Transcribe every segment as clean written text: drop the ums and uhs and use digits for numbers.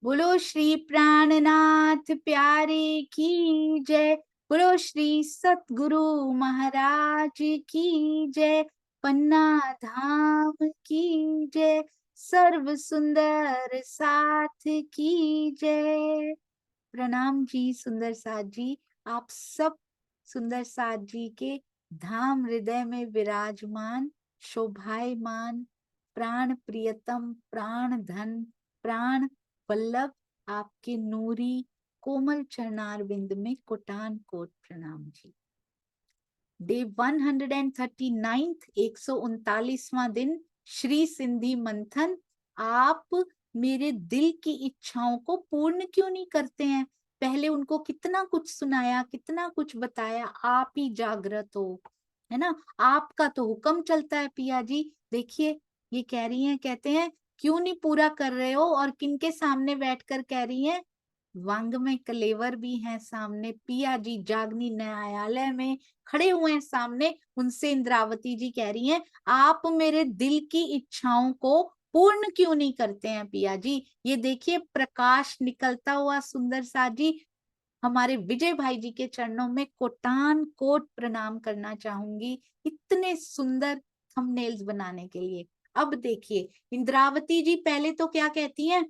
बोलो श्री प्राणनाथ प्यारे की जय। बोलो श्री सतगुरु महाराज की जय। पन्ना धाम की जय। सर्व सुंदर साथ की जय। प्रणाम जी सुंदर साथ जी। आप सब सुंदर साथ जी के धाम हृदय में विराजमान, शोभायमान, प्राण प्रियतम, प्राण धन, प्राण वल्लभ, आपके नूरी कोमल चरणार बिंद में कोटान कोट प्रणाम जी। डे 139, 139वां दिन, श्री सिंधी मंथन। आप मेरे दिल की इच्छाओं को पूर्ण क्यों नहीं करते हैं? पहले उनको कितना कुछ सुनाया, कितना कुछ बताया, आप ही जागृत हो, है ना? आपका तो हुक्म चलता है पिया जी। देखिए ये कह रही हैं, कहते हैं क्यों नहीं पूरा कर रहे हो? और किनके सामने बैठकर कह रही हैं? वांग में कलेवर भी हैं सामने, पिया जी जागनी न्यायालय में खड़े हुए हैं सामने। उनसे इंद्रावती जी कह रही हैं, आप मेरे दिल की इच्छाओं को पूर्ण क्यों नहीं करते हैं पिया जी? ये देखिए प्रकाश निकलता हुआ सुंदर सा जी। हमारे विजय भाई जी के चरणों में कोटान कोट प्रणाम करना चाहूंगी, इतने सुंदर थंबनेल्स बनाने के लिए। अब देखिए इंद्रावती जी पहले तो क्या कहती हैं?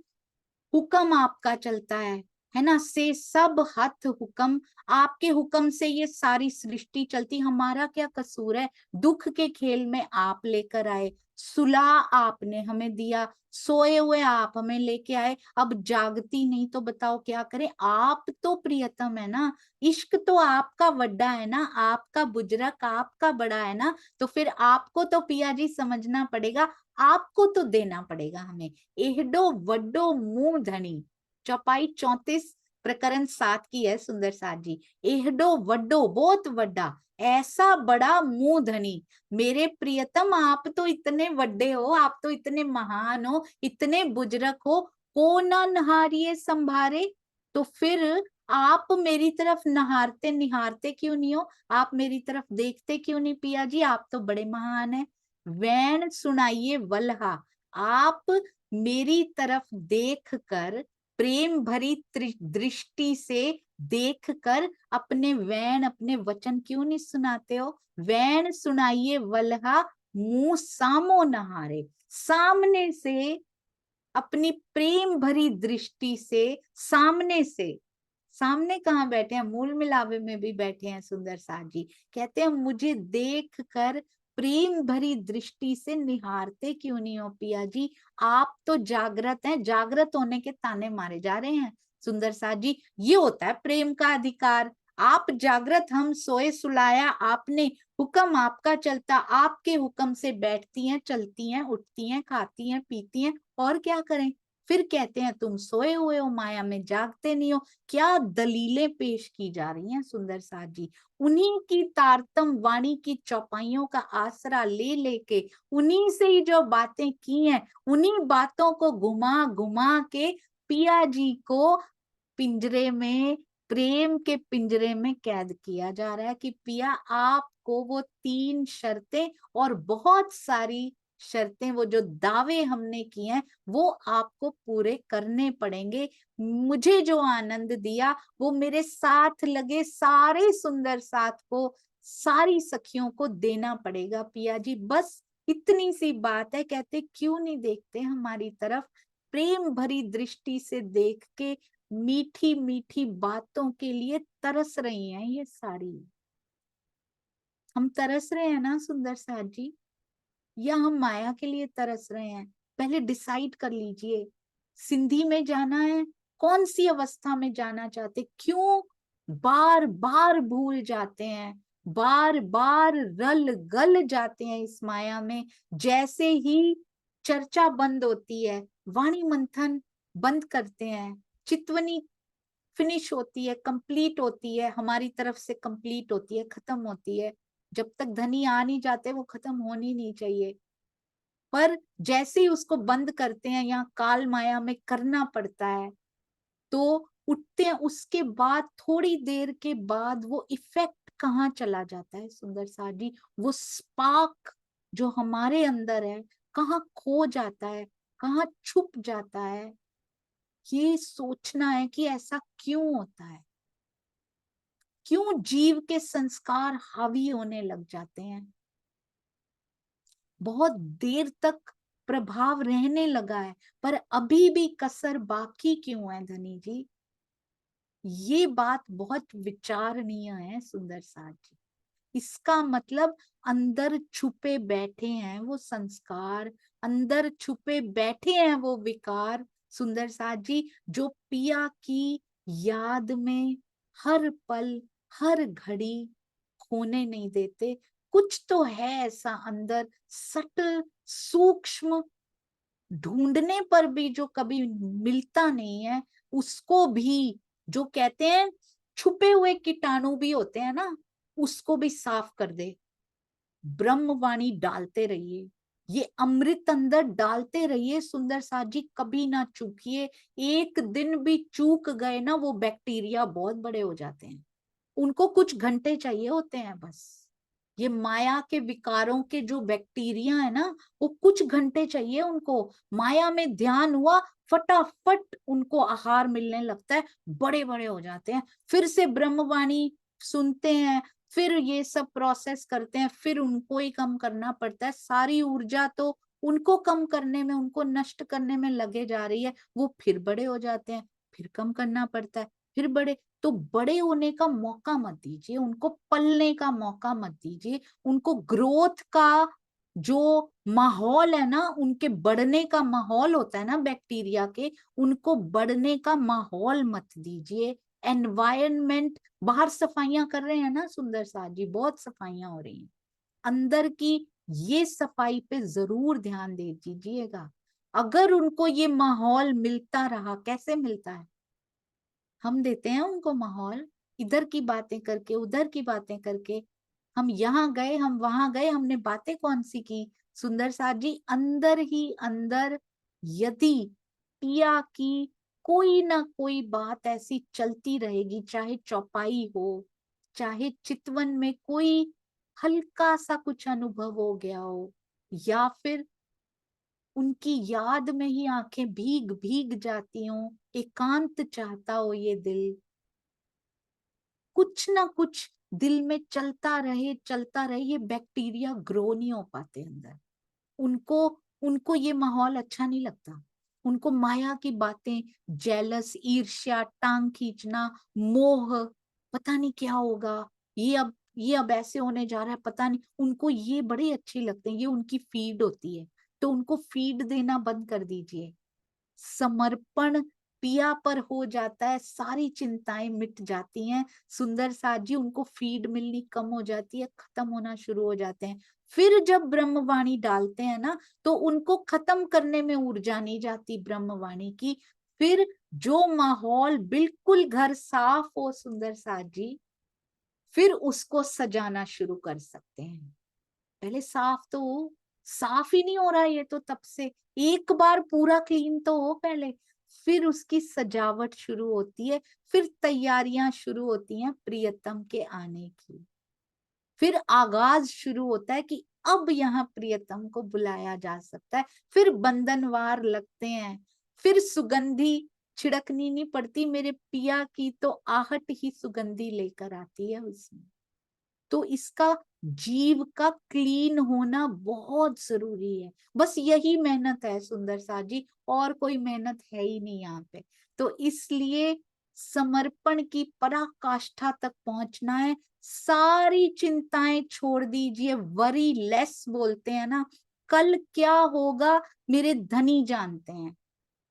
हुक्म आपका चलता है ना? से सब हथ हुक्म, आपके हुक्म से ये सारी सृष्टि चलती, हमारा क्या कसूर है? दुख के खेल में आप लेकर आए, सुला आपने हमें दिया, सोए हुए आप हमें लेके आए, अब जागती नहीं तो बताओ क्या करें? आप तो प्रियतम है ना, इश्क तो आपका वड्डा है ना, आपका बुजरक आपका बड़ा है ना, तो फिर आपको तो पिया जी समझना पड़ेगा, आपको तो देना पड़ेगा हमें। एहडो वड्डो मुंह धनी, चौपाई 34 प्रकरण 7 की है सुंदर साथ जी। एहडो वड्डो बहुत वड्डा, ऐसा बड़ा मुंह धनी। मेरे प्रियतम आप तो इतने वड्डे हो, आप तो इतने महान हो, इतने बुजरक हो, को ना नहारिए संभारे। तो फिर आप मेरी तरफ नहारते निहारते क्यों नहीं हो? आप मेरी तरफ देखते क्यों नहीं पिया जी? आप तो बड़े महान है। वैन सुनाइए वल्हा, आप मेरी तरफ देखकर, प्रेम भरी दृष्टि से देखकर अपने वैन, अपने वचन क्यों नहीं सुनाते हो? वैन सुनाइए वल्हा, मुंह सामो नहारे। सामने से, अपनी प्रेम भरी दृष्टि से, सामने से, सामने कहाँ बैठे हैं? मूल मिलावे में भी बैठे हैं सुंदर साथ जी। कहते हैं मुझे देख कर प्रेम भरी दृष्टि से निहारते क्यों नहीं हो पिया जी? आप तो जागृत हैं, जागृत होने के ताने मारे जा रहे हैं सुंदर साथ जी। ये होता है प्रेम का अधिकार। आप जागृत, हम सोए सुलाया आपने, हुक्म आपका चलता, आपके हुक्म से बैठती हैं, चलती हैं, उठती हैं, खाती हैं, पीती हैं, और क्या करें? फिर कहते हैं तुम सोए हुए हो, माया में जागते नहीं हो। क्या दलीलें पेश की जा रही हैं सुंदर साथ जी। उन्हीं की तारतम वाणी की चौपाइयों का आसरा ले लेके, उन्हीं से ही जो बातें की हैं, उन्हीं बातों को घुमा घुमा के पिया जी को पिंजरे में, प्रेम के पिंजरे में कैद किया जा रहा है कि पिया आपको वो 3 शर्तें और बहुत सारी शर्तें, वो जो दावे हमने किए हैं, वो आपको पूरे करने पड़ेंगे। मुझे जो आनंद दिया, वो मेरे साथ लगे सारे सुंदर साथ को, सारी सखियों को देना पड़ेगा पिया जी। बस इतनी सी बात है। कहते क्यों नहीं देखते हमारी तरफ? प्रेम भरी दृष्टि से देख के मीठी मीठी बातों के लिए तरस रही हैं ये सारी। हम तरस रहे हैं ना सुंदर साथ जी, या हम माया के लिए तरस रहे हैं? पहले डिसाइड कर लीजिए। सिंधी में जाना है, कौन सी अवस्था में जाना चाहते? क्यों बार बार भूल जाते हैं, बार बार रल गल जाते हैं इस माया में? जैसे ही चर्चा बंद होती है, वाणी मंथन बंद करते हैं, चितवनी फिनिश होती है, कंप्लीट होती है, हमारी तरफ से कंप्लीट होती है, खत्म होती है। जब तक धनी आ नहीं जाते वो खत्म होनी नहीं चाहिए। पर जैसे ही उसको बंद करते हैं, यहाँ काल माया में करना पड़ता है, तो उठते हैं, उसके बाद थोड़ी देर के बाद वो इफेक्ट कहाँ चला जाता है सुंदर सा जी? वो स्पार्क जो हमारे अंदर है, कहाँ खो जाता है, कहाँ छुप जाता है? ये सोचना है कि ऐसा क्यों होता है, क्यों जीव के संस्कार हावी होने लग जाते हैं, बहुत देर तक प्रभाव रहने लगा है पर अभी भी कसर बाकी क्यों है धनी जी। ये बात बहुत विचारणीय है सुंदर साथ जी। इसका मतलब अंदर छुपे बैठे हैं वो संस्कार, अंदर छुपे बैठे हैं वो विकार सुंदर साथ जी, जो पिया की याद में हर पल हर घड़ी खोने नहीं देते। कुछ तो है ऐसा अंदर सटल सूक्ष्म, ढूंढने पर भी जो कभी मिलता नहीं है, उसको भी, जो कहते हैं छुपे हुए कीटाणु भी होते हैं ना, उसको भी साफ कर दे। ब्रह्मवाणी डालते रहिए, ये अमृत अंदर डालते रहिए सुंदर साथ जी, कभी ना चूकिए। एक दिन भी चूक गए ना, वो बैक्टीरिया बहुत बड़े हो जाते हैं, उनको कुछ घंटे चाहिए होते हैं बस। ये माया के विकारों के जो बैक्टीरिया है ना, वो कुछ घंटे चाहिए उनको, माया में ध्यान हुआ फटाफट उनको आहार मिलने लगता है, बड़े बड़े हो जाते हैं, फिर से ब्रह्मवाणी सुनते हैं, फिर ये सब प्रोसेस करते हैं, फिर उनको ही कम करना पड़ता है, सारी ऊर्जा तो उनको कम करने में, उनको नष्ट करने में लगे जा रही है, वो फिर बड़े हो जाते हैं, फिर कम करना पड़ता है, फिर बड़े। तो बड़े होने का मौका मत दीजिए, उनको पलने का मौका मत दीजिए, उनको ग्रोथ का जो माहौल है ना, उनके बढ़ने का माहौल होता है ना बैक्टीरिया के, उनको बढ़ने का माहौल मत दीजिए। एनवायरनमेंट, बाहर सफाइयां कर रहे हैं ना सुंदर साथ जी, बहुत सफाइयां हो रही हैं, अंदर की ये सफाई पे जरूर ध्यान दे दीजिएगा। अगर उनको ये माहौल मिलता रहा, कैसे मिलता है, हम देते हैं उनको माहौल, इधर की बातें करके उधर की बातें करके, हम यहाँ गए हम वहां गए, हमने बातें कौन सी की सुंदर साथ जी, अंदर ही अंदर यदि पिया की कोई ना कोई बात ऐसी चलती रहेगी, चाहे चौपाई हो, चाहे चितवन में कोई हल्का सा कुछ अनुभव हो गया हो, या फिर उनकी याद में ही आंखें भीग भीग जाती हो, एकांत चाहता हो ये दिल, कुछ ना कुछ दिल में चलता रहे, ये बैक्टीरिया ग्रो नहीं हो पाते अंदर, उनको उनको ये माहौल अच्छा नहीं लगता, उनको माया की बातें, जेलस, ईर्ष्या, टांग खींचना, मोह, पता नहीं क्या होगा, ये अब ऐसे होने जा रहा है, पता नहीं, उनको ये बड़े अच्छे लगते हैं, ये उनकी फीड होती है, तो उनको फीड देना बंद कर दीजिए। समर्पण पिया पर हो जाता है, सारी चिंताएं मिट जाती हैं सुंदर साथ जी, उनको फीड मिलनी कम हो जाती है, खत्म होना शुरू हो जाते हैं। फिर जब ब्रह्मवाणी डालते हैं ना, तो उनको खत्म करने में ऊर्जा नहीं जाती ब्रह्मवाणी की, फिर जो माहौल बिल्कुल घर साफ हो सुंदर साथ जी, फिर उसको सजाना शुरू कर सकते हैं। पहले साफ तो हो, साफ ही नहीं हो रहा ये तो तब से, एक बार पूरा क्लीन तो हो पहले, फिर उसकी सजावट शुरू होती है, फिर तैयारियां शुरू होती हैं प्रियतम के आने की, फिर आगाज शुरू होता है कि अब यहाँ प्रियतम को बुलाया जा सकता है, फिर बंधनवार लगते हैं, फिर सुगंधी छिड़कनी नहीं पड़ती, मेरे पिया की तो आहट ही सुगंधी लेकर आती है उसमें। तो इसका जीव का क्लीन होना बहुत जरूरी है, बस यही मेहनत है सुंदर सा जी, और कोई मेहनत है ही नहीं यहाँ पे। तो इसलिए समर्पण की पराकाष्ठा तक पहुंचना है, सारी चिंताएं छोड़ दीजिए, वरी लेस बोलते हैं ना, कल क्या होगा मेरे धनी जानते हैं,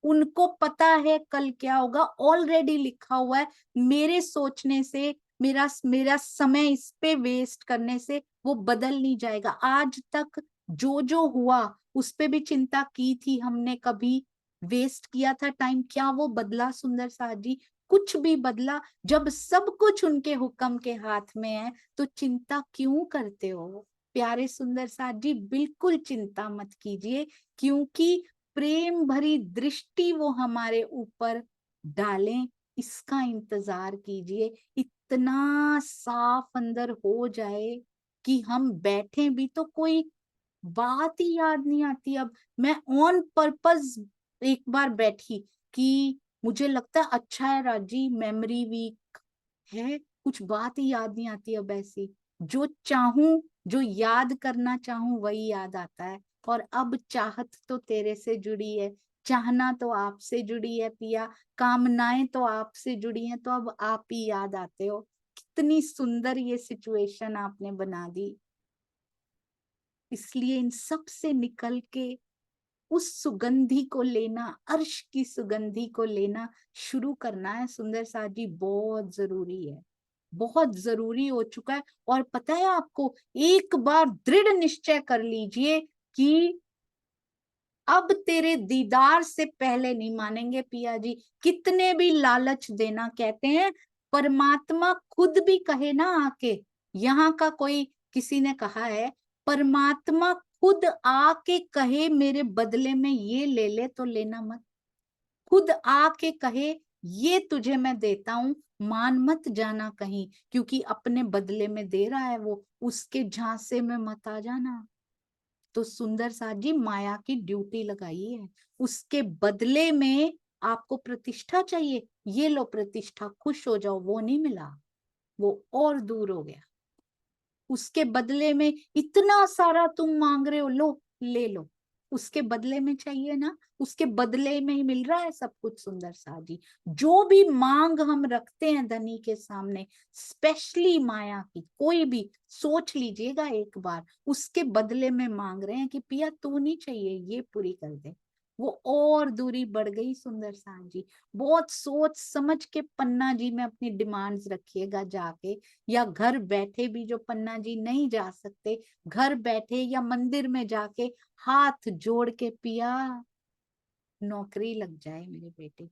उनको पता है कल क्या होगा, ऑलरेडी लिखा हुआ है, मेरे सोचने से, मेरा मेरा समय इस पे वेस्ट करने से वो बदल नहीं जाएगा। आज तक जो जो हुआ उस पे भी चिंता की थी हमने, कभी वेस्ट किया था टाइम, क्या वो बदला सुंदर साथ जी, कुछ भी बदला? जब सब कुछ उनके हुक्म के हाथ में है तो चिंता क्यों करते हो प्यारे सुंदर साथ जी, बिल्कुल चिंता मत कीजिए, क्योंकि प्रेम भरी दृष्टि वो हमारे ऊपर डालें, इसका इंतजार कीजिए, इतना साफ अंदर हो जाए कि हम बैठे भी तो कोई बात ही याद नहीं आती। अब मैं ऑन पर्पस एक बार बैठी कि मुझे लगता है अच्छा है राजी, मेमोरी वीक है, कुछ बात ही याद नहीं आती अब ऐसी। जो चाहूं, जो याद करना चाहूं वही याद आता है। और अब चाहत तो तेरे से जुड़ी है, चाहना तो आपसे जुड़ी है पिया, कामनाएं तो आपसे जुड़ी हैं, तो अब आप ही याद आते हो। कितनी सुंदर ये सिचुएशन आपने बना दी। इसलिए इन सब से निकल के उस सुगंधी को लेना, अर्श की सुगंधी को लेना शुरू करना है सुंदर साथ जी, बहुत जरूरी है, बहुत जरूरी हो चुका है। और पता है आपको, एक बार दृढ़ निश्चय कर लीजिए कि अब तेरे दीदार से पहले नहीं मानेंगे पिया जी। कितने भी लालच देना, कहते हैं परमात्मा खुद भी कहे ना आके, यहाँ का कोई किसी ने कहा है, परमात्मा खुद आके कहे मेरे बदले में ये ले ले तो लेना मत। खुद आके कहे ये तुझे मैं देता हूं, मान मत जाना कहीं, क्योंकि अपने बदले में दे रहा है वो, उसके झांसे में मत आ जाना। तो सुंदर साथ जी माया की ड्यूटी लगाई है, उसके बदले में आपको प्रतिष्ठा चाहिए, ये लो प्रतिष्ठा, खुश हो जाओ, वो नहीं मिला, वो और दूर हो गया। उसके बदले में इतना सारा तुम मांग रहे हो, लो ले लो, उसके बदले में चाहिए ना, उसके बदले में ही मिल रहा है सब कुछ। सुंदर सा जी, जो भी मांग हम रखते हैं धनी के सामने, स्पेशली माया की, कोई भी सोच लीजिएगा एक बार, उसके बदले में मांग रहे हैं कि पिया तू नहीं चाहिए, ये पूरी कर दे, वो और दूरी बढ़ गई। सुंदर सा जी, बहुत सोच समझ के पन्ना जी में अपनी डिमांड्स रखिएगा जाके, या घर बैठे भी जो पन्ना जी नहीं जा सकते, घर बैठे या मंदिर में जाके हाथ जोड़ के, पिया नौकरी लग जाए मेरे बेटे की,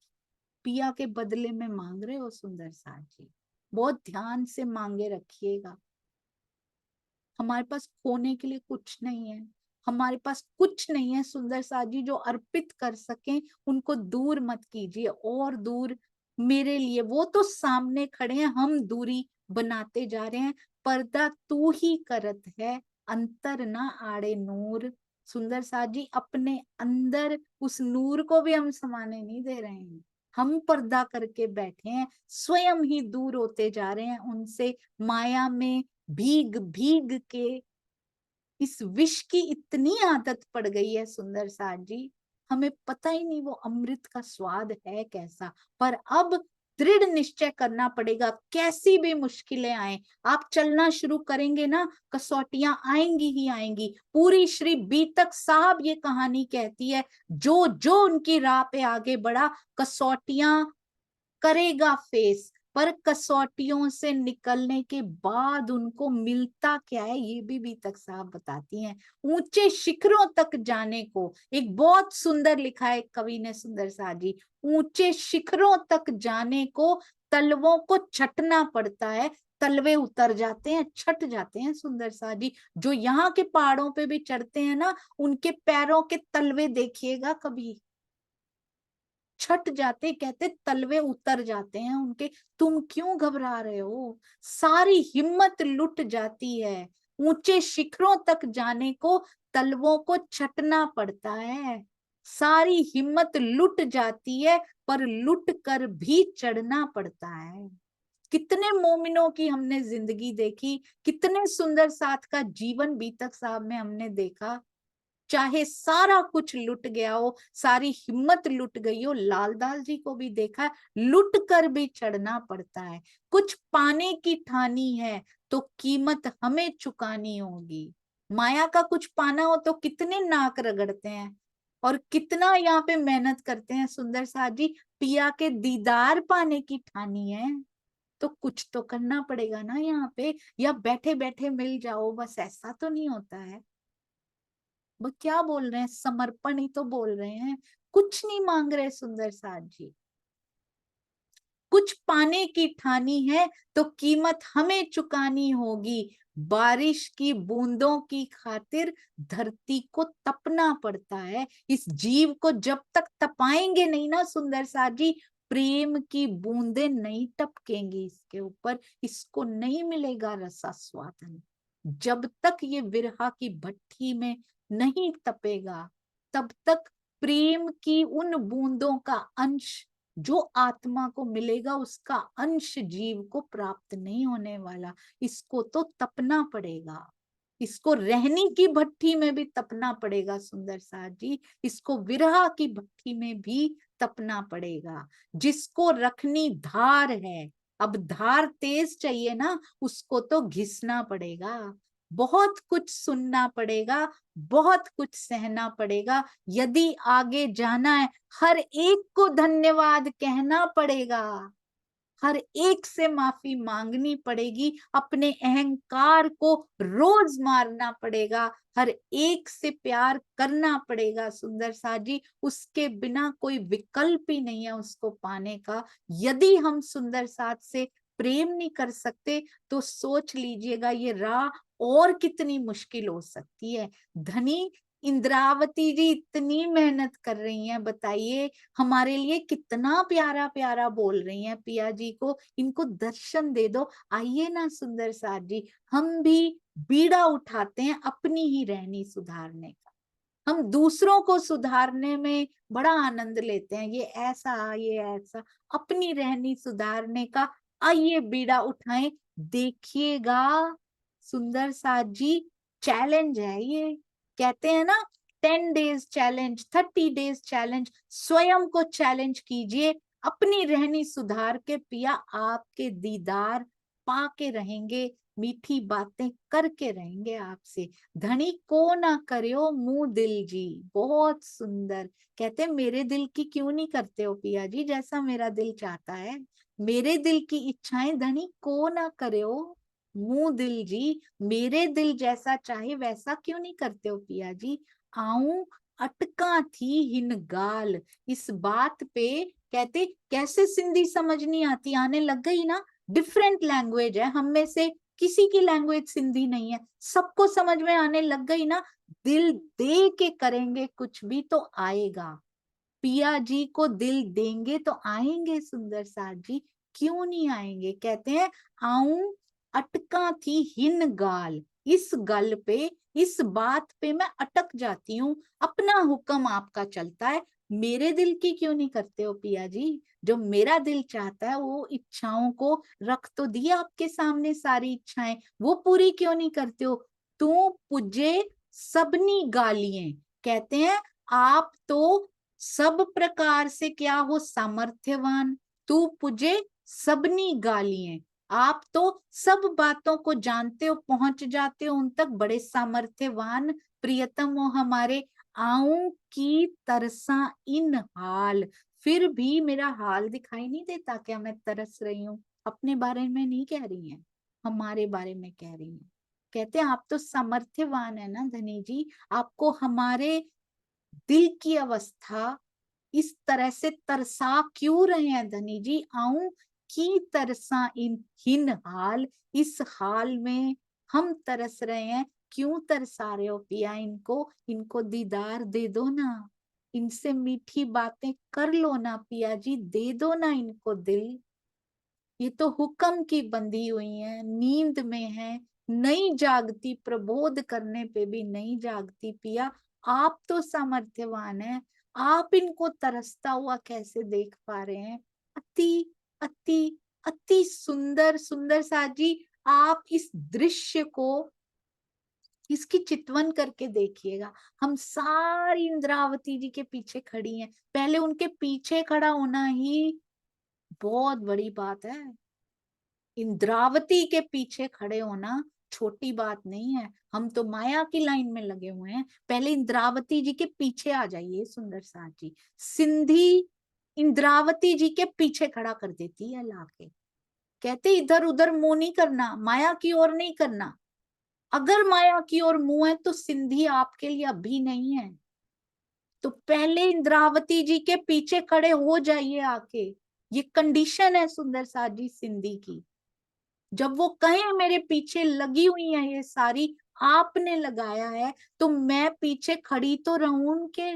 पिया के बदले में मांग रहे हो सुंदर साथ जी, बहुत ध्यान से मांगे रखिएगा। हमारे पास खोने के लिए कुछ नहीं है, हमारे पास कुछ नहीं है सुंदर साथ जी जो अर्पित कर सकें, उनको दूर मत कीजिए और दूर मेरे लिए। वो तो सामने खड़े हैं, हम दूरी बनाते जा रहे हैं। पर्दा तू ही करत है, अंतर ना आड़े नूर। सुंदर साथ जी, अपने अंदर उस नूर को भी हम समाने नहीं दे रहे हैं, हम पर्दा करके बैठे हैं, स्वयं ही दूर होते जा रहे हैं उनसे। माया में भीग भीग के इस विष की इतनी आदत पड़ गई है सुंदर साथ जी, हमें पता ही नहीं वो अमृत का स्वाद है कैसा। पर अब दृढ़ निश्चय करना पड़ेगा, कैसी भी मुश्किलें आए, आप चलना शुरू करेंगे ना, कसौटियां आएंगी ही आएंगी। पूरी श्री बीतक साहब ये कहानी कहती है, जो जो उनकी राह पे आगे बढ़ा, कसौटियां करेगा फेस, पर कसौटियों से निकलने के बाद उनको मिलता क्या है, ये भी बीतक साहब बताती हैं। ऊंचे शिखरों तक जाने को, एक बहुत सुंदर लिखा है कवि ने सुंदर साथ जी, ऊंचे शिखरों तक जाने को तलवों को छटना पड़ता है, तलवे उतर जाते हैं, छट जाते हैं सुंदर साथ जी। जो यहाँ के पहाड़ों पे भी चढ़ते हैं ना, उनके पैरों के तलवे देखिएगा कभी, छट जाते, कहते तलवे उतर जाते हैं उनके। तुम क्यों घबरा रहे हो, सारी हिम्मत लुट जाती है, ऊंचे शिखरों तक जाने को तलवों को छटना पड़ता है, सारी हिम्मत लुट जाती है, पर लुट कर भी चढ़ना पड़ता है। कितने मोमिनों की हमने जिंदगी देखी, कितने सुंदर साथ का जीवन बीतक साहब में हमने देखा, चाहे सारा कुछ लुट गया हो, सारी हिम्मत लुट गई हो, लाल दाल जी को भी देखा, लुट कर भी चढ़ना पड़ता है। कुछ पाने की ठानी है तो कीमत हमें चुकानी होगी। माया का कुछ पाना हो तो कितने नाक रगड़ते हैं और कितना यहाँ पे मेहनत करते हैं सुंदर साथ जी। पिया के दीदार पाने की ठानी है तो कुछ तो करना पड़ेगा ना यहाँ पे, या बैठे बैठे मिल जाओ बस, ऐसा तो नहीं होता है। वो क्या बोल रहे हैं, समर्पण ही तो बोल रहे हैं, कुछ नहीं मांग रहे सुंदर साथ जी। कुछ पाने की ठानी है तो कीमत हमें चुकानी होगी, बारिश की बूंदों की खातिर धरती को तपना पड़ता है। इस जीव को जब तक तपाएंगे नहीं ना सुंदर साथ जी, प्रेम की बूंदें नहीं टपकेंगी इसके ऊपर, इसको नहीं मिलेगा रसास्वादन। जब तक ये विरहा की भट्ठी में नहीं तपेगा, तब तक प्रेम की उन बूंदों का अंश जो आत्मा को मिलेगा उसका अंश जीव को प्राप्त नहीं होने वाला। इसको तो तपना पड़ेगा, इसको रहनी की भट्ठी में भी तपना पड़ेगा सुंदर साथ जी, इसको विरह की भट्ठी में भी तपना पड़ेगा। जिसको रखनी धार है, अब धार तेज चाहिए ना, उसको तो घिसना पड़ेगा, बहुत कुछ सुनना पड़ेगा, बहुत कुछ सहना पड़ेगा। यदि आगे जाना है, हर एक को धन्यवाद कहना पड़ेगा, हर एक से माफी मांगनी पड़ेगी, अपने अहंकार को रोज मारना पड़ेगा, हर एक से प्यार करना पड़ेगा सुंदर साथ जी। उसके बिना कोई विकल्प ही नहीं है उसको पाने का। यदि हम सुंदर साथ से प्रेम नहीं कर सकते तो सोच लीजिएगा ये राह और कितनी मुश्किल हो सकती है। धनी इंद्रावती जी इतनी मेहनत कर रही हैं, बताइए हमारे लिए कितना प्यारा प्यारा बोल रही हैं। पिया जी को इनको दर्शन दे दो। आइए ना सुंदर साथ जी, हम भी बीड़ा उठाते हैं अपनी ही रहनी सुधारने का। हम दूसरों को सुधारने में बड़ा आनंद लेते हैं, ये ऐसा ये ऐसा, अपनी रहनी सुधारने का आइए बीड़ा उठाएं। देखिएगा सुंदर साथ जी, चैलेंज है ये, कहते हैं ना 10 days चैलेंज, 30 days चैलेंज। स्वयं को चैलेंज कीजिए, अपनी रहनी सुधार के पिया आपके दीदार पाके रहेंगे, मीठी बातें करके रहेंगे आपसे। धनी को ना करो मुंह दिल जी, बहुत सुंदर। कहते मेरे दिल की क्यों नहीं करते हो पिया जी जैसा मेरा दिल चाहता है, मेरे दिल की इच्छाएं धनी को ना करो मुंह दिल जी, मेरे दिल जैसा चाहे वैसा क्यों नहीं करते हो पिया जी। आऊं अटका थी हिन गाल, इस बात पे कहते कैसे सिंधी समझ नहीं आती, आने लग गई ना। डिफरेंट लैंग्वेज है, हम में से किसी की लैंग्वेज सिंधी नहीं है, सबको समझ में आने लग गई ना। दिल दे के करेंगे कुछ भी तो आएगा, पिया जी को दिल देंगे तो आएंगे सुंदर साथ जी, क्यों नहीं आएंगे। कहते हैं आऊं अटका थी हिन गाल, इस गल पे इस बात पे मैं अटक जाती हूँ, अपना हुक्म आपका चलता है, मेरे दिल की क्यों नहीं करते हो पिया जी। जो मेरा दिल चाहता है वो इच्छाओं को रख तो दिया आपके सामने, सारी इच्छाएं वो पूरी क्यों नहीं करते हो। तू पुजे सबनी गालियां, कहते हैं आप तो सब प्रकार से क्या हो सामर्थ्यवान, तू पुजे सबनी गालियां, आप तो सब बातों को जानते हो, पहुंच जाते हो उन तक, बड़े सामर्थ्यवान प्रियतम हो हमारे। आऊं की तरसा इन हाल, फिर भी मेरा हाल दिखाई नहीं देता क्या, मैं तरस रही हूँ। अपने बारे में नहीं कह रही हैं, हमारे बारे में कह रही हैं। कहते हैं आप तो सामर्थ्यवान है ना धनी जी, आपको हमारे दिल की अवस्था इस तरह से तरसा क्यों रहे हैं धनी जी। आऊं की तरसा इन हिन हाल, इस हाल में हम तरस रहे हैं, क्यों तरसा रहे हो पिया इनको, इनको दीदार दे दो ना, इनसे मीठी बातें कर लो ना पिया जी, दे दो ना इनको दिल। ये तो हुक्म की बंधी हुई है, नींद में है, नहीं जागती, प्रबोध करने पे भी नहीं जागती पिया। आप तो सामर्थ्यवान है, आप इनको तरसता हुआ कैसे देख पा रहे हैं। अति अति अति सुंदर सुंदर साथ जी, आप इस दृश्य को इसकी चितवन करके देखिएगा। हम सारी इंद्रावती जी के पीछे खड़ी हैं, पहले उनके पीछे खड़ा होना ही बहुत बड़ी बात है। इंद्रावती के पीछे खड़े होना छोटी बात नहीं है, हम तो माया की लाइन में लगे हुए हैं। पहले इंद्रावती जी के पीछे आ जाइए सुंदर साथ जी, सिंधी इंद्रावती जी के पीछे खड़ा कर देती है लाके। कहते इधर उधर मुंह नहीं करना, माया की ओर नहीं करना, अगर माया की ओर मुंह है तो सिंधी आपके लिए अभी नहीं है। तो पहले इंद्रावती जी के पीछे खड़े हो जाइए आके, ये कंडीशन है सुंदर साथ जी सिंधी की। जब वो कहे मेरे पीछे लगी हुई है ये सारी, आपने लगाया है तो मैं पीछे खड़ी तो रहूं उनके।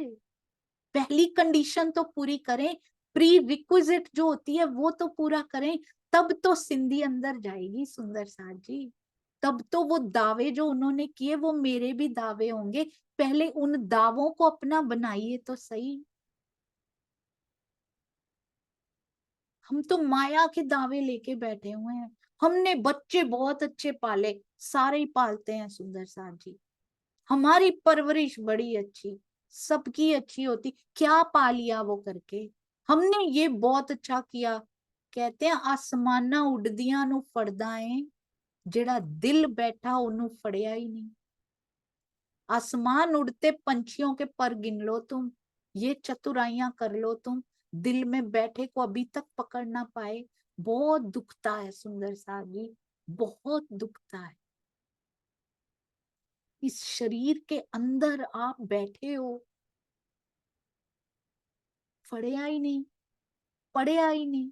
पहली कंडीशन तो पूरी करें, प्री रिक्विजिट जो होती है वो तो पूरा करें, तब तो सिंधी अंदर जाएगी सुंदर साथ जी। तब तो वो दावे जो उन्होंने किए वो मेरे भी दावे होंगे। पहले उन दावों को अपना बनाइए तो सही। हम तो माया के दावे लेके बैठे हुए हैं। हमने बच्चे बहुत अच्छे पाले, सारे ही पालते हैं सुंदर साथ जी। हमारी परवरिश बड़ी अच्छी, सबकी अच्छी होती, क्या पा लिया वो करके। हमने ये बहुत अच्छा किया। कहते हैं आसमाना उड़दियां नु फड़दा है, जेड़ा दिल बैठा ओनू फड़िया ही नहीं। आसमान उड़ते पंछियों के पर गिन लो तुम, ये चतुराइयां कर लो तुम, दिल में बैठे को अभी तक पकड़ ना पाए। बहुत दुखता है सुंदर साहब जी, बहुत दुखता है। इस शरीर के अंदर आप बैठे हो, पढ़या ही नहीं, पढ़या ही नहीं,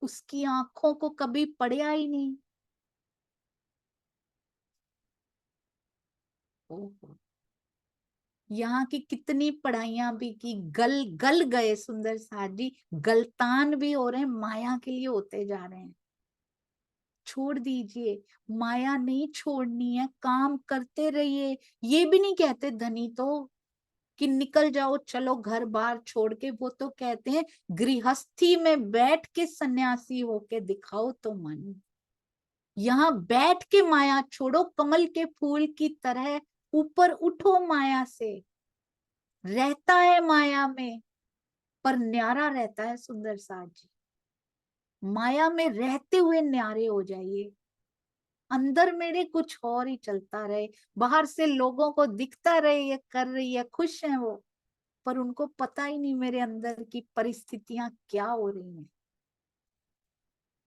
उसकी आंखों को कभी पढ़या ही नहीं। ओहो, यहाँ की कितनी पढ़ाइयां भी की, गल गल गए सुंदर साथ जी, गलतान भी हो रहे हैं, माया के लिए होते जा रहे हैं। छोड़ दीजिए, माया नहीं छोड़नी है, काम करते रहिए। ये भी नहीं कहते धनी तो कि निकल जाओ चलो घर बार छोड़ के, वो तो कहते हैं गृहस्थी में बैठ के सन्यासी होके दिखाओ तो मन। यहाँ बैठ के माया छोड़ो, कमल के फूल की तरह ऊपर उठो माया से। रहता है माया में पर न्यारा रहता है सुंदर साथ जी। माया में रहते हुए न्यारे हो जाइए। अंदर मेरे कुछ और ही चलता रहे, बाहर से लोगों को दिखता रहे ये कर रही है, खुश हैं वो, पर उनको पता ही नहीं मेरे अंदर की परिस्थितियां क्या हो रही हैं।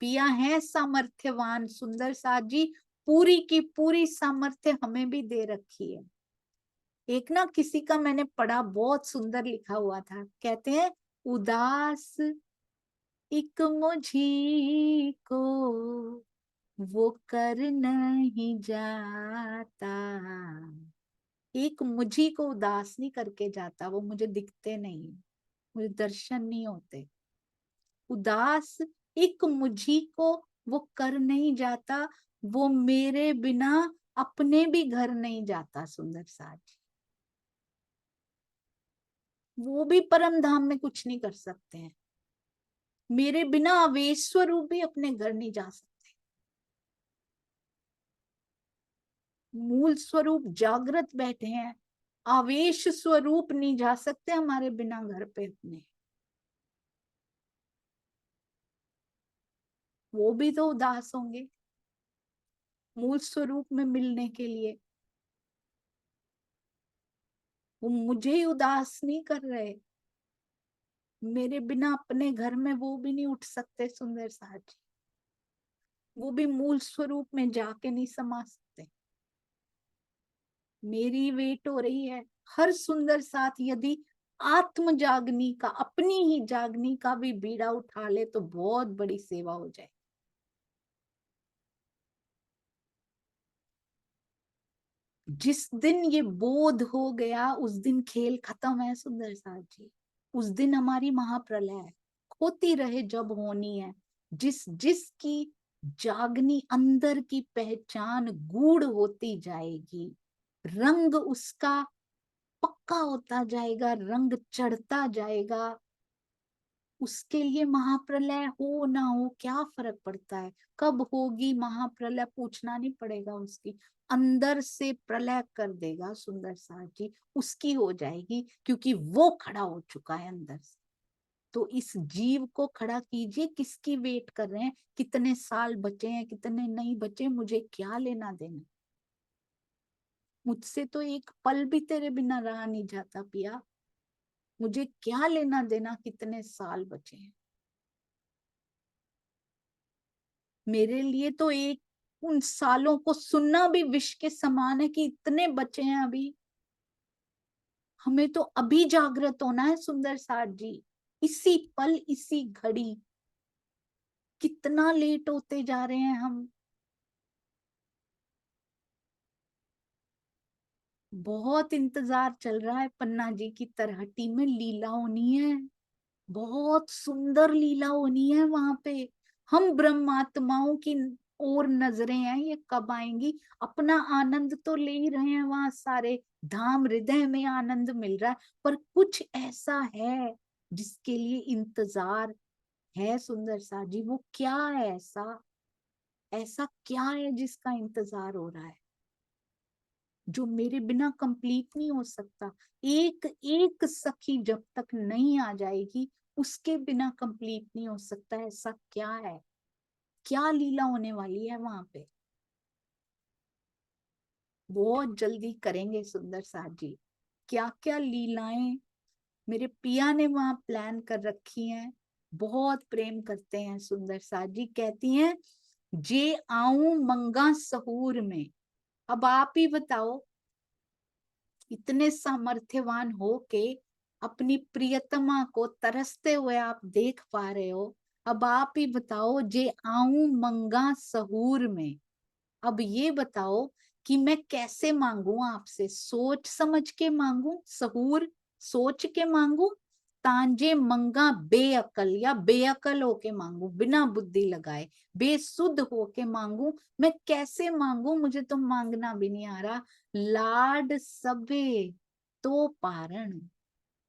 पिया है सामर्थ्यवान सुंदर साथ जी, पूरी की पूरी सामर्थ्य हमें भी दे रखी है। एक ना किसी का मैंने पढ़ा, बहुत सुंदर लिखा हुआ था, कहते हैं उदास एक मुझी को वो कर नहीं जाता। एक मुझी को उदास नहीं करके जाता, वो मुझे दिखते नहीं, मुझे दर्शन नहीं होते। उदास एक मुझी को वो कर नहीं जाता, वो मेरे बिना अपने भी घर नहीं जाता सुंदर साज। वो भी परम धाम में कुछ नहीं कर सकते हैं, मेरे बिना अवेश स्वरूप भी अपने घर नहीं जा सकते। मूल स्वरूप जागृत बैठे हैं, आवेश स्वरूप नहीं जा सकते हमारे बिना घर पे अपने। वो भी तो उदास होंगे मूल स्वरूप में मिलने के लिए। वो मुझे ही उदास नहीं कर रहे, मेरे बिना अपने घर में वो भी नहीं उठ सकते सुंदर साज। वो भी मूल स्वरूप में जाके नहीं समा सकते। मेरी वेट हो रही है हर सुंदर साथ, यदि आत्म जागनी का, अपनी ही जागनी का भी बीड़ा उठा ले तो बहुत बड़ी सेवा हो जाए। जिस दिन ये बोध हो गया उस दिन खेल खत्म है सुंदर साथ जी। उस दिन हमारी महाप्रलय है, होती रहे जब होनी है। जिस जिसकी जागनी अंदर की पहचान गूढ़ होती जाएगी, रंग उसका पक्का होता जाएगा, रंग चढ़ता जाएगा, उसके लिए महाप्रलय हो ना हो क्या फर्क पड़ता है। कब होगी महाप्रलय पूछना नहीं पड़ेगा, उसकी अंदर से प्रलय कर देगा सुंदर साथ जी, उसकी हो जाएगी, क्योंकि वो खड़ा हो चुका है अंदर से। तो इस जीव को खड़ा कीजिए, किसकी वेट कर रहे हैं, कितने साल बचे हैं कितने नहीं बचे, मुझे क्या लेना देना। मुझसे तो एक पल भी तेरे बिना रहा नहीं जाता पिया, मुझे क्या लेना देना कितने साल बचे हैं। मेरे लिए तो एक उन सालों को सुनना भी विष के समान है कि इतने बचे हैं अभी। हमें तो अभी जागृत होना है सुंदर साथ जी, इसी पल इसी घड़ी। कितना लेट होते जा रहे हैं हम। बहुत इंतजार चल रहा है, पन्ना जी की तरहटी में लीला होनी है, बहुत सुंदर लीला होनी है वहां पे। हम ब्रह्मात्माओं की और नजरें हैं, ये कब आएंगी। अपना आनंद तो ले ही रहे हैं वहां सारे, धाम हृदय में आनंद मिल रहा है, पर कुछ ऐसा है जिसके लिए इंतजार है सुंदर साथ जी, वो क्या है ऐसा, ऐसा क्या है जिसका इंतजार हो रहा है, जो मेरे बिना कंप्लीट नहीं हो सकता। एक एक सखी जब तक नहीं आ जाएगी उसके बिना कंप्लीट नहीं हो सकता। ऐसा क्या है, क्या लीला होने वाली है वहां पे, बहुत जल्दी करेंगे सुंदर साथ जी। क्या क्या लीलाएं मेरे पिया ने वहां प्लान कर रखी हैं। बहुत प्रेम करते हैं सुंदर साथ जी। कहती हैं, जे आऊं मंगा सहूर में। अब आप ही बताओ, इतने सामर्थ्यवान हो के अपनी प्रियतमा को तरसते हुए आप देख पा रहे हो। अब आप ही बताओ, जे आऊं मंगा सहूर में। अब ये बताओ कि मैं कैसे मांगू आपसे, सोच समझ के मांगू, सहूर सोच के मांगू, तांजे मंगा बेअकल, या बेअकल होके मांगू, बिना बुद्धि लगाए बेसुध होके मांगू। मैं कैसे मांगू, मुझे तो मांगना भी नहीं आ रहा। लाड सबे तो पारण,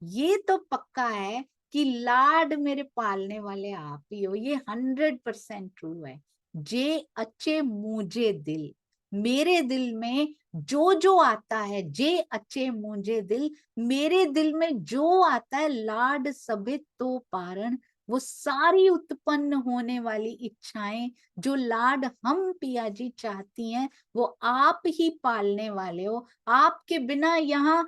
ये तो पक्का है कि लाड मेरे पालने वाले आप ही हो, ये 100% ट्रू है। जे अच्छे मुझे दिल, मेरे दिल में जो जो आता है, जे अच्छे मुझे दिल, मेरे दिल में जो आता है, लाड सबे तो पारण, वो सारी उत्पन्न होने वाली इच्छाएं, जो लाड हम पिया जी चाहती हैं, वो आप ही पालने वाले हो। आपके बिना यहाँ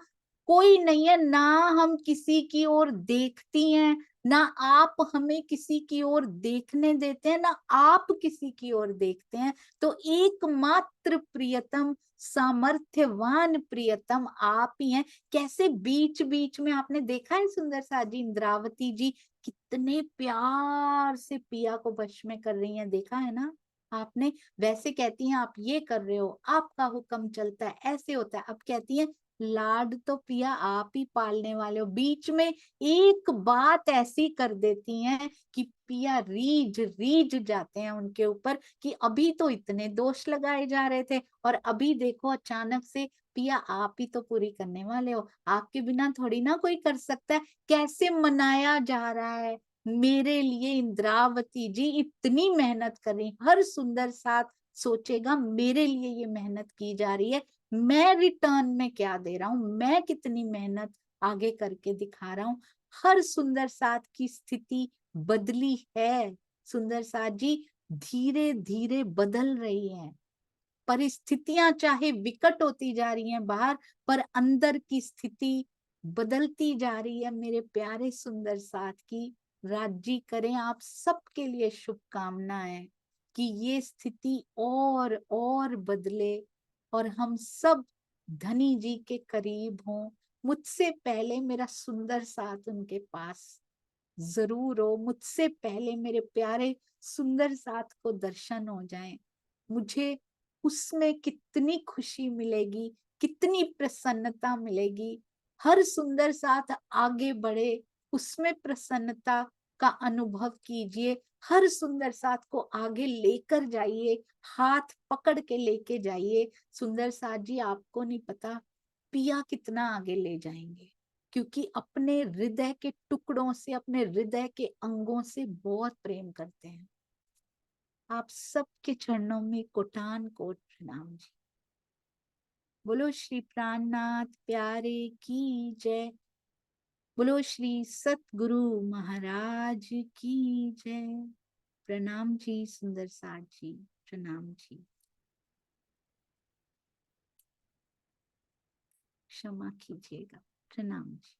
कोई नहीं है, ना हम किसी की ओर देखती हैं, ना आप हमें किसी की ओर देखने देते हैं, ना आप किसी की ओर देखते हैं। तो एकमात्र प्रियतम, सामर्थ्यवान प्रियतम आप ही हैं। कैसे बीच बीच में आपने देखा है सुंदर सा जी, इंद्रावती जी कितने प्यार से पिया को वश में कर रही हैं, देखा है ना आपने। वैसे कहती हैं आप ये कर रहे हो, आपका हुक्म चलता है, ऐसे होता है। अब कहती हैं लाड तो पिया आप ही पालने वाले हो। बीच में एक बात ऐसी कर देती हैं कि पिया रीझ रीझ जाते हैं उनके ऊपर, कि अभी तो इतने दोष लगाए जा रहे थे और अभी देखो अचानक से पिया आप ही तो पूरी करने वाले हो, आपके बिना थोड़ी ना कोई कर सकता है। कैसे मनाया जा रहा है मेरे लिए, इंद्रावती जी इतनी मेहनत कर रही, हर सुंदर साथ सोचेगा मेरे लिए ये मेहनत की जा रही है, मैं रिटर्न में क्या दे रहा हूं, मैं कितनी मेहनत आगे करके दिखा रहा हूं। हर सुंदर साथ की स्थिति बदली है सुंदर साथ जी, धीरे धीरे बदल रही है। परिस्थितियां चाहे विकट होती जा रही हैं बाहर, पर अंदर की स्थिति बदलती जा रही है। मेरे प्यारे सुंदर साथ की राज्य करें आप सबके लिए शुभकामनाएं, कि ये स्थिति और बदले और हम सब धनी जी के करीब हों। मुझसे पहले मेरा सुंदर साथ उनके पास जरूर हो, मुझसे पहले मेरे प्यारे सुंदर साथ को दर्शन हो जाएं। मुझे उसमें कितनी खुशी मिलेगी, कितनी प्रसन्नता मिलेगी। हर सुंदर साथ आगे बढ़े, उसमें प्रसन्नता का अनुभव कीजिए। हर सुंदर साथ को आगे लेकर जाइए, हाथ पकड़ के लेके जाइए। सुंदर साथ जी आपको नहीं पता पिया कितना आगे ले जाएंगे, क्योंकि अपने हृदय के टुकड़ों से, अपने हृदय के अंगों से बहुत प्रेम करते हैं। आप सबके चरणों में कोटान कोट प्रणाम जी। बोलो श्री प्राणनाथ प्यारे की जय। बोलो श्री सतगुरु महाराज की जय। प्रणाम जी सुंदर साथ जी, प्रणाम जी। क्षमा कीजिएगा, प्रणाम जी।